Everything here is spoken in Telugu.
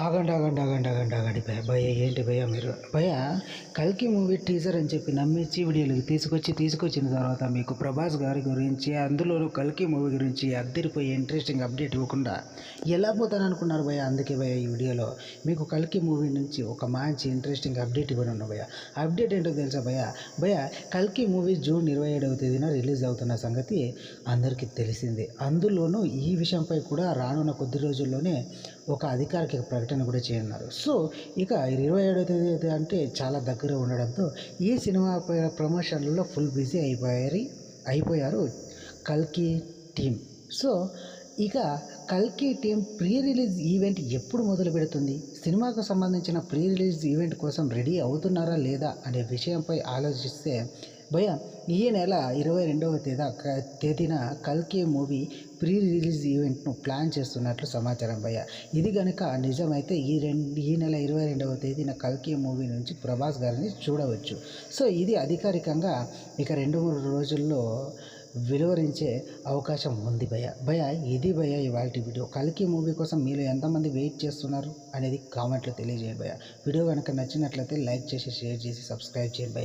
ఆగండి, ఆగండి, ఆగండి, ఆగండి, ఆగండి భయ్య. భయ్య ఏంటి భయ్య మీరు? భయ్య కల్కి మూవీ టీజర్ అని చెప్పి నమ్మించి వీడియోలకు తీసుకొచ్చిన తర్వాత మీకు ప్రభాస్ గారి గురించి, అందులోనూ కల్కి మూవీ గురించి అద్దరిపోయి ఇంట్రెస్టింగ్ అప్డేట్ ఇవ్వకుండా ఎలా పోతాను అనుకున్నారు భయ్య? అందుకే భయ్య ఈ వీడియోలో మీకు కల్కి మూవీ నుంచి ఒక మంచి ఇంట్రెస్టింగ్ అప్డేట్ ఇవ్వనున్నా భయ్య. అప్డేట్ ఏంటో తెలుసా భయ్య? భయ్య కల్కి మూవీ జూన్ 27వ తేదీన రిలీజ్ అవుతున్న సంగతి అందరికీ తెలిసిందే. అందులోనూ ఈ విషయంపై కూడా రానున్న కొద్ది రోజుల్లోనే ఒక అధికారిక ప్రకటన కూడా చేయనున్నారు. సో ఇక 27వ తేదీ అంటే చాలా దగ్గర ఉండడంతో ఈ సినిమా ప్రమోషన్లలో ఫుల్ బిజీ అయిపోయారు కల్కి టీం. సో ఇక కల్కి టీం ప్రీ రిలీజ్ ఈవెంట్ ఎప్పుడు మొదలు పెడుతుంది, సినిమాకు సంబంధించిన ప్రీ రిలీజ్ ఈవెంట్ కోసం రెడీ అవుతున్నారా లేదా అనే విషయంపై ఆలోచిస్తే భయ ఈ నెల 22వ తేదీన కల్కి మూవీ ప్రీ రిలీజ్ ఈవెంట్ను ప్లాన్ చేస్తున్నట్లు సమాచారం భయ. ఇది కనుక నిజమైతే ఈ నెల 22వ తేదీన కల్కి మూవీ నుంచి ప్రభాస్ గారిని చూడవచ్చు. సో ఇది అధికారికంగా ఇక 2-3 రోజుల్లో వెలువరించే అవకాశం ఉంది భయ. ఇది భయ ఇవాల్టి వీడియో. కల్కి మూవీ కోసం మీలో ఎంతమంది వెయిట్ చేస్తున్నారు అనేది కామెంట్లో తెలియజేయండి భయ. వీడియో కనుక నచ్చినట్లయితే లైక్ చేసి, షేర్ చేసి, సబ్స్క్రైబ్ చేయండి భయ.